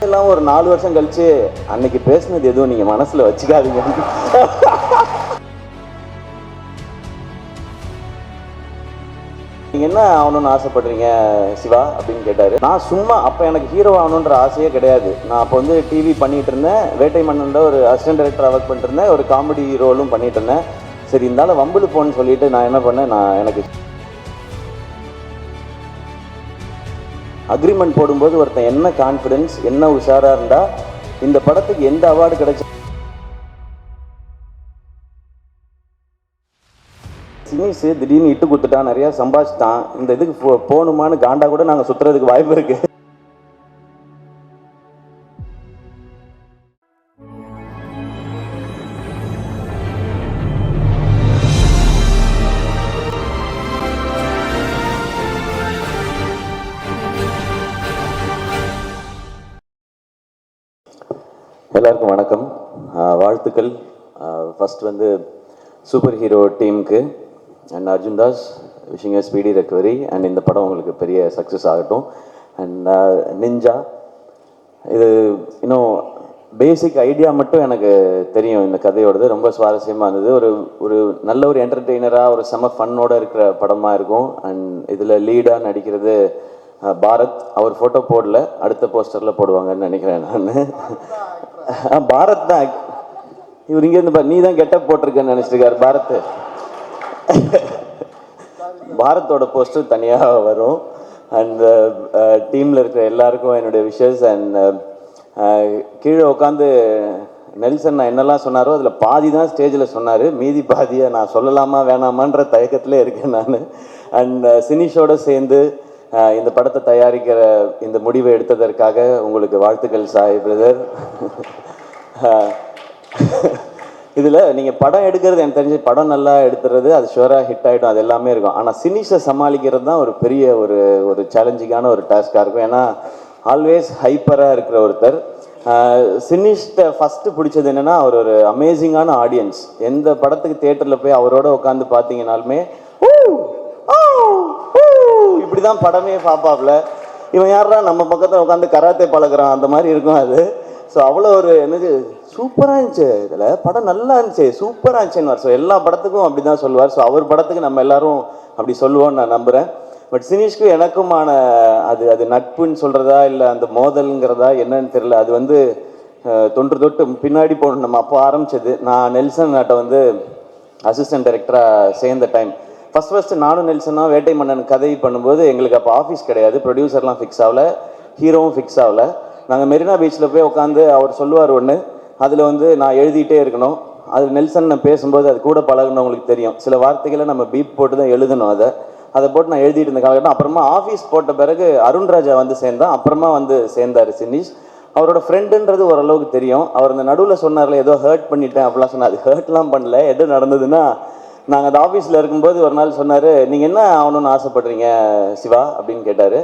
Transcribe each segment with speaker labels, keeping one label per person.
Speaker 1: எல்லாம் ஒரு 4 வருஷம் கழிச்சு அன்னைக்கு பேசுனது எதுவும் நீங்க மனசுல வச்சுக்காதீங்க. நீங்க என்ன ஆகணும்னு ஆசைப்படுறீங்க சிவா அப்படின்னு கேட்டாரு. நான் சும்மா அப்ப எனக்கு ஹீரோ ஆகணுன்ற ஆசையே கிடையாது. நான் அப்போ வந்து டிவி பண்ணிட்டு இருந்தேன். வேட்டை மன்னன்ல ஒரு அசிஸ்டன்ட் டைரக்டர் ஒர்க் பண்ணிட்டு இருந்தேன். ஒரு காமெடி ரோலும் பண்ணிட்டு இருந்தேன். சரி இருந்தாலும் வம்புல போன்னு சொல்லிட்டு நான் என்ன பண்ணேன், நான் எனக்கு அக்ரிமெண்ட் போடும்போது ஒருத்தன் என்ன கான்ஃபிடன்ஸ் என்ன உஷாரா இருந்தா இந்த படத்துக்கு எந்த அவார்டு கிடைச்ச சினிஸ் திடீர்னு இட்டு குத்துட்டான், நிறைய சம்பாதிச்சிட்டான், இந்த இதுக்கு போகணுமான்னு காண்டா கூட நாங்கள் சுத்துறதுக்கு வாய்ப்பு இருக்கு. எல்லாருக்கும் வணக்கம், வாழ்த்துக்கள். ஃபர்ஸ்ட் வந்து சூப்பர் ஹீரோ டீமுக்கு and Arjun Das wishing a speedy recovery and இந்த படம் உங்களுக்கு பெரிய சக்ஸஸ் ஆகட்டும். அண்ட் நிஞ்சா, இது இன்னும் பேசிக் ஐடியா மட்டும் எனக்கு தெரியும். இந்த கதையோடது ரொம்ப சுவாரஸ்யமாக இருந்தது. ஒரு நல்ல ஒரு என்டர்டெய்னராக ஒரு செம ஃபன்னோடு இருக்கிற படமாக இருக்கும். அண்ட் இதில் லீடாக நடிக்கிறது பாரத். அவர் ஃபோட்டோ போடல, அடுத்த போஸ்டரில் போடுவாங்கன்னு நினைக்கிறேன் நான். பாரத் தான் இவர் இங்கேருந்து நீ தான் கெட்டப் போட்டிருக்கேன்னு நினச்சிருக்காரு பாரத். பாரத்தோட போஸ்டர் தனியாக வரும். அண்ட் டீமில் இருக்கிற எல்லாருக்கும் என்னுடைய விஷஸ். அண்ட் கீழே உட்காந்து நெல்சன் நான் என்னெல்லாம் சொன்னாரோ அதில் பாதி தான் ஸ்டேஜில் சொன்னார், மீதி பாதியை நான் சொல்லலாமா வேணாமான்ற தயக்கத்திலே இருக்கேன் நான். அண்ட் சினிஷோடு சேர்ந்து இந்த படத்தை தயாரிக்கிற இந்த முடிவை எடுத்ததற்காக உங்களுக்கு வாழ்த்துக்கள் சாய் பிரதர். இதில் நீங்கள் படம் எடுக்கிறது எனக்கு தெரிஞ்சு படம் நல்லா எடுத்துறது அது ஷுவராக ஹிட் ஆகிடும், அது எல்லாமே இருக்கும். ஆனால் சினிஷை சமாளிக்கிறது தான் ஒரு பெரிய ஒரு சேலஞ்சிங்கான ஒரு டாஸ்காக இருக்கும். ஏன்னா ஆல்வேஸ் ஹைப்பராக இருக்கிற ஒருத்தர். சினிஷ்ட ஃபஸ்ட்டு பிடிச்சது என்னென்னா அவர் ஒரு அமேசிங்கான ஆடியன்ஸ். எந்த படத்துக்கு தியேட்டரில் போய் அவரோட உட்காந்து பார்த்தீங்கன்னாலுமே இப்படிதான் படமே பார்ப்பாப்ல. இவன் யாரா நம்ம பக்கத்தில் உட்காந்து கராத்தே பழகிறான் அந்த மாதிரி இருக்கும் அது. ஸோ அவ்வளோ ஒரு என்னது சூப்பராக இருந்துச்சு, இதில் படம் நல்லா இருந்துச்சு, சூப்பராக இருந்துச்சுன்னு. ஸோ எல்லா படத்துக்கும் அப்படி தான் சொல்லுவார். ஸோ அவர் படத்துக்கு நம்ம எல்லாரும் அப்படி சொல்லுவோன்னு நான் நம்புகிறேன். பட் சினிஷ்க்கு எனக்குமான அது நட்புன்னு சொல்கிறதா இல்லை அந்த மோதல்ங்கிறதா என்னன்னு தெரியல. அது வந்து தொட்டு பின்னாடி போகணும். நம்ம அப்போ ஆரம்பிச்சது. நான் நெல்சன் நாட்டை வந்து அசிஸ்டன்ட் டைரக்டராக சேர்ந்த டைம் ஃபஸ்ட்டு நானும் நெல்சனாக வேட்டை மன்னன் கதை பண்ணும்போது எங்களுக்கு அப்போ ஆஃபீஸ் கிடையாது, ப்ரொடியூசர்லாம் ஃபிக்ஸ் ஆகல, ஹீரோவும் ஃபிக்ஸ் ஆகலை. நாங்கள் மெரினா பீச்சில் போய் உட்காந்து அவர் சொல்லுவார் ஒன்று, அதில் வந்து நான் எழுதிட்டே இருக்கணும். அது நெல்சன் நான் பேசும்போது அது கூட பழகுனவங்களுக்கு தெரியும், சில வார்த்தைகளை நம்ம பீப் போட்டு தான் எழுதணும். அதை போட்டு நான் எழுதிட்டு இருந்த காலகட்டம். அப்புறமா ஆஃபீஸ் போட்ட பிறகு அருண்ராஜா வந்து சேர்ந்தான். அப்புறமா வந்து சேர்ந்தார் சினிஷ். அவரோட ஃப்ரெண்டுன்றது ஓரளவுக்கு தெரியும். அவர் இந்த நடுவில் சொன்னார்ல ஏதோ ஹர்ட் பண்ணிட்டேன் அப்படிலாம் சொன்னார். அது ஹர்ட்லாம் பண்ணல. எது நடந்ததுன்னா, நாங்கள் அந்த ஆஃபீஸில் இருக்கும்போது ஒரு நாள் சொன்னார், நீங்கள் என்ன ஆகணும்னு ஆசைப்படுறீங்க சிவா அப்படின்னு கேட்டார்.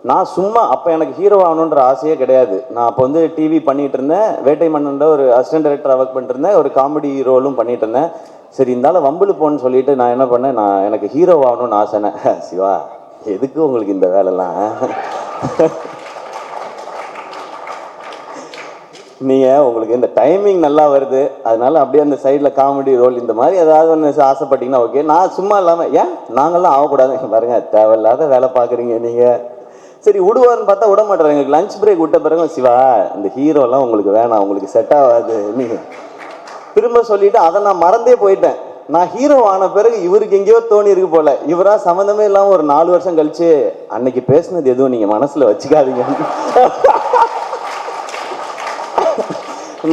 Speaker 1: நான் சும்மா அப்போ எனக்கு ஹீரோ ஆகணுன்ற ஆசையே கிடையாது. நான் அப்போ வந்து டிவி பண்ணிகிட்டு இருந்தேன். வேட்டை மன்னன்ல ஒரு அசிஸ்டன்ட் டைரக்டர் ஒர்க் பண்ணிட்டு இருந்தேன். ஒரு காமெடி ரோலும் பண்ணிட்டு இருந்தேன். சரி இருந்தாலும் வம்புல போன்னு சொல்லிட்டு நான் என்ன பண்ணேன், நான் எனக்கு ஹீரோ ஆகணும்னு ஆசைனே. சிவா எதுக்கு உங்களுக்கு இந்த வேலைலாம், நீங்கள் உங்களுக்கு இந்த டைமிங் நல்லா வருது அதனால அப்படியே அந்த சைடில் காமெடி ரோல் இந்த மாதிரி ஏதாவது ஒன்று ஆசைப்பட்டீங்கன்னா ஓகே. நான் சும்மா இல்லாமல் ஏன் நாங்கள்லாம் ஆகக்கூடாது பாருங்க, தேவையில்லாத வேலை பார்க்குறீங்க நீங்கள். சரி விடுவார்னு பார்த்தா விட மாட்டேறாங்க. எங்களுக்கு லஞ்ச் பிரேக் விட்ட பிறகு சிவா இந்த ஹீரோலாம் உங்களுக்கு வேணாம், உங்களுக்கு செட் ஆகாது நீங்கள் திரும்ப சொல்லிவிட்டு அதை நான் மறந்தே போயிட்டேன். நான் ஹீரோ ஆன பிறகு இவருக்கு எங்கேயோ தோணி இருக்கு போல, இவராக சம்மந்தமே இல்லாமல் ஒரு 4 வருஷம் கழிச்சு அன்னைக்கு பேசுனது எதுவும் நீங்கள் மனசில் வச்சுக்காதீங்க.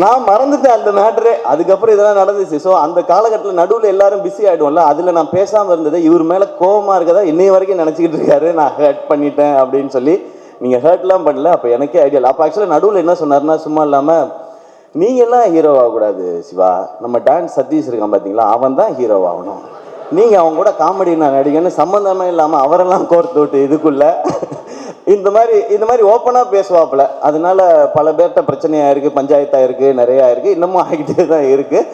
Speaker 1: நான் மறந்துட்டேன் அந்த மேட்ரு. அதுக்கப்புறம் இதெல்லாம் நடந்துச்சு. ஸோ அந்த காலகட்டத்தில் நடுவில் எல்லாரும் பிஸி ஆகிடுவோம்ல, அதில் நான் பேசாமல் இருந்தது இவர் மேலே கோபமாக இருக்கதா இன்னைய வரைக்கும் நினச்சிக்கிட்டு இருக்காரு. நான் ஹர்ட் பண்ணிட்டேன் அப்படின்னு சொல்லி. நீங்கள் ஹர்ட்லாம் பண்ணல, அப்போ எனக்கே ஐடியா இல்லை. அப்போ ஆக்சுவலாக நடுவில் என்ன சொன்னார்னா, சும்மா இல்லாமல் நீங்கள்லாம் ஹீரோ ஆகக்கூடாது சிவா, நம்ம டான்ஸ் சதீஷ் இருக்கான் பார்த்தீங்களா, அவன் தான் ஹீரோ ஆகணும், நீங்கள் அவங்க கூட காமெடி நான் நடிகன்னு சம்மந்தமே இல்லாமல் அவரெல்லாம் கோர்த்து விட்டு இதுக்குள்ளே இந்த மாதிரி ஓப்பனாக பேசுவாப்புல. அதனால பல பேர்கிட்ட பிரச்சனையாக இருக்குது, பஞ்சாயத்தாக இருக்குது, நிறையா இருக்குது, இன்னமும் ஆகிட்டே தான் இருக்குது.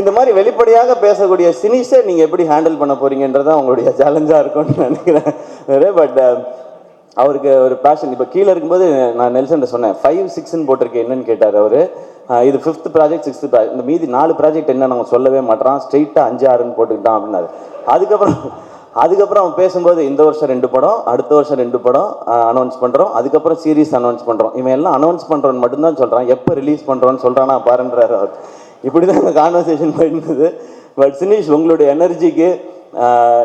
Speaker 1: இந்த மாதிரி வெளிப்படையாக பேசக்கூடிய சினிஷை நீங்கள் எப்படி ஹேண்டில் பண்ண போகிறீங்கன்றதான் உங்களுடைய சேலஞ்சாக இருக்கும்னு நினைக்கிறேன். பட் அவருக்கு ஒரு பேஷன். இப்போ கீழே இருக்கும்போது நான் நெல்சன் சொன்னேன் 5-6ன்னு போட்டிருக்கேன் என்னன்னு கேட்டார் அவர். இது 5th ப்ராஜெக்ட் 6th ப்ராஜெக்ட், இந்த மீதி 4 ப்ராஜெக்ட் என்ன நம்ம சொல்லவே மாட்டான், ஸ்ட்ரெயிட்டாக 5-6ன்னு போட்டுக்கிட்டான் அப்படின்னாரு. அதுக்கப்புறம் அவன் பேசும்போது இந்த வருஷம் 2 படம், அடுத்த வருஷம் 2 படம் அனௌன்ஸ் பண்ணுறோம், அதுக்கப்புறம் சீரீஸ் அனௌன்ஸ் பண்ணுறோம். இவன் எல்லாம் அனௌன்ஸ் பண்ணுறோன்னு மட்டும்தான் சொல்கிறான், எப்போ ரிலீஸ் பண்ணுறோன்னு சொல்கிறானா பாருன்றாரு அவர். இப்படி தான் இந்த கான்வர்சேஷன் போயிருந்தது. பட் சினிஷ், உங்களுடைய எனர்ஜிக்கு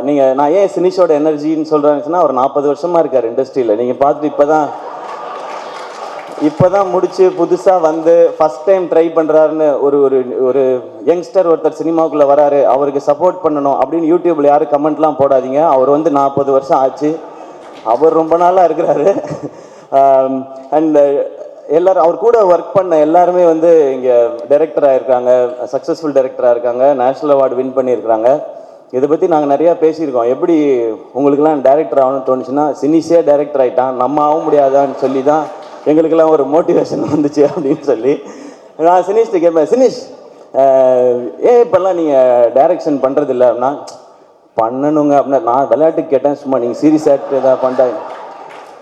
Speaker 1: நீங்கள், நான் ஏன் சினிஷோட எனர்ஜின்னு சொல்கிறேன்னு ஒரு 40 வருஷமாக இருக்கார் இண்டஸ்ட்ரியில். நீங்கள் பார்த்துட்டு இப்போ தான் முடிச்சு புதுசாக வந்து ஃபஸ்ட் டைம் ட்ரை பண்ணுறாருன்னு ஒரு யங்ஸ்டர் ஒருத்தர் சினிமாவுக்குள்ளே வராரு, அவருக்கு சப்போர்ட் பண்ணணும் அப்படின்னு யூடியூப்பில் யாரும் கமெண்ட்லாம் போடாதீங்க. அவர் வந்து 40 வருஷம் ஆச்சு, அவர் ரொம்ப நாளாக இருக்கிறாரு. அண்ட் எல்லாரும் அவர் கூட ஒர்க் பண்ண எல்லாருமே வந்து இங்கே டைரக்டராக இருக்காங்க, சக்ஸஸ்ஃபுல் டைரக்டராக இருக்காங்க, நேஷ்னல் அவார்டு வின் பண்ணியிருக்கிறாங்க. இதை பற்றி நாங்கள் நிறையா பேசியிருக்கோம். எப்படி உங்களுக்கெல்லாம் டைரக்டர் ஆகணும்னு தோணுச்சுன்னா, சினிஷே டைரக்டர் ஆகிட்டான், நம்ம ஆக முடியாதான்னு சொல்லி தான் எங்களுக்கெல்லாம் ஒரு மோட்டிவேஷன் வந்துச்சு அப்படின்னு சொல்லி நான் சினிஷ்ட்டு கேட்பேன், சினிஷ் ஏன் இப்போல்லாம் நீங்கள் டைரக்ஷன் பண்ணுறதில்ல அப்படின்னா, பண்ணணுங்க அப்படின்னா. நான் விளையாட்டுக்கு கேட்டேன், சும்மா நீங்கள் சீரியஸ் ஆக்ட் ஏதாவது பண்ணுறாங்க.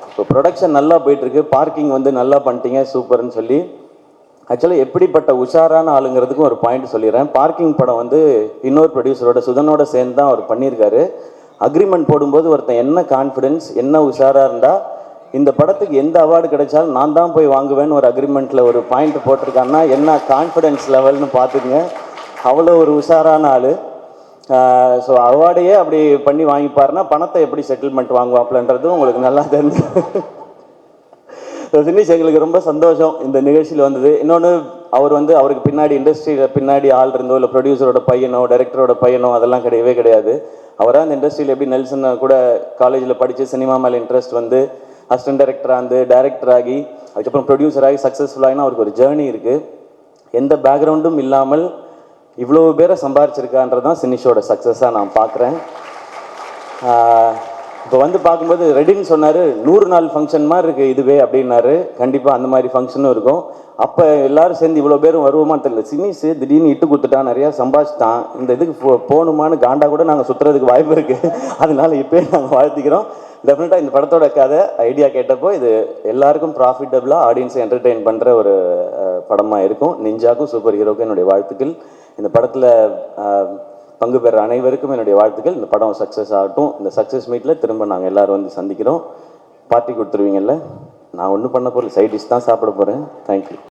Speaker 1: இப்போ ப்ரொடக்ஷன் நல்லா போயிட்டுருக்கு, பார்க்கிங் வந்து நல்லா பண்ணிட்டீங்க சூப்பர்னு சொல்லி. ஆக்சுவலாக எப்படிப்பட்ட உஷாரான ஆளுங்கிறதுக்கும் ஒரு பாயிண்ட் சொல்லிடுறேன். பார்க்கிங் படம் வந்து இன்னொரு ப்ரொடியூசரோட சுதனோட சேர்ந்து தான் அவர் பண்ணியிருக்காரு. அக்ரிமெண்ட் போடும்போது ஒருத்தன் என்ன கான்ஃபிடென்ஸ், என்ன உஷாராக இருந்தால் இந்த படத்துக்கு எந்த அவார்டு கிடைச்சாலும் நான் தான் போய் வாங்குவேன்னு ஒரு அக்ரிமெண்ட்டில் ஒரு பாயிண்ட் போட்டிருக்காங்கன்னா என்ன கான்ஃபிடென்ஸ் லெவல்னு பார்த்துக்குங்க. அவ்வளோ ஒரு உஷாரான ஆள். ஸோ அவார்டையே அப்படி பண்ணி வாங்கிப்பாருன்னா பணத்தை எப்படி செட்டில்மெண்ட் வாங்குவாப்லன்றது உங்களுக்கு நல்லா தெரிஞ்சு. சினிஷ், எங்களுக்கு ரொம்ப சந்தோஷம் இந்த நிகழ்ச்சியில் வந்தது. இன்னொன்று, அவர் வந்து அவருக்கு பின்னாடி இண்டஸ்ட்ரியில் பின்னாடி ஆள் இருந்தோ இல்லை ப்ரொடியூசரோட பையனோ டைரக்டரோட பையனோ அதெல்லாம் கிடையவே கிடையாது. அவராக இந்த இண்டஸ்ட்ரியில் எப்படி நெல்சன் கூட காலேஜில் படித்து சினிமா மேலே இன்ட்ரெஸ்ட் வந்து அசிஸ்டன்ட் டைரக்டராக இருந்து டைரக்டர் ஆகி அதுக்கப்புறம் ப்ரொடியூசர் ஆகி சக்ஸஸ்ஃபுல்லாகினா அவருக்கு ஒரு ஜேர்னி இருக்குது. எந்த பேக்ரவுண்டும் இல்லாமல் இவ்வளோ பேரை சம்பாரிச்சிருக்கான்றது தான் சினிஷோட சக்ஸஸாக நான் பார்க்குறேன். இப்போ வந்து பார்க்கும்போது ரெடின்னு சொன்னார், 100 நாள் ஃபங்க்ஷன் மாதிரி இருக்குது இதுவே அப்படின்னாரு. கண்டிப்பாக அந்த மாதிரி ஃபங்க்ஷனும் இருக்கும். அப்போ எல்லோரும் சேர்ந்து இவ்வளோ பேரும் வருவோமான்னு தெரியல. சினிஷ் திடீர்னு இட்டு கொடுத்துட்டான், நிறையா சம்பாதிச்சிட்டான், இந்த இதுக்கு போகணுமான்னு காண்டா கூட நாங்கள் சுற்றுறதுக்கு வாய்ப்பு இருக்குது. அதனால இப்போயே நாங்கள் வாழ்த்திக்கிறோம். டெஃபினட்டாக இந்த படத்தோட கதை ஐடியா கேட்டப்போ இது எல்லாருக்கும் ப்ராஃபிட்டபுளாக ஆடியன்ஸை என்டர்டெயின் பண்ணுற ஒரு படமாக இருக்கும். நிஞ்சாக்கும் சூப்பர் ஹீரோக்கும் என்னுடைய வாழ்த்துக்கள். இந்த படத்தில் பங்கு பெற அனைவருக்கும் என்னுடைய வாழ்த்துக்கள். இந்த படம் சக்ஸஸ் ஆகட்டும். இந்த சக்ஸஸ் மீட்டில் திரும்ப நாங்கள் எல்லோரும் வந்து சந்திக்கிறோம். பார்ட்டி கொடுத்துருவீங்கல்ல? நான் ஒன்றும் பண்ண போகிறேன், சைட் டிஷ் தான் சாப்பிட போகிறேன். தேங்க்யூ.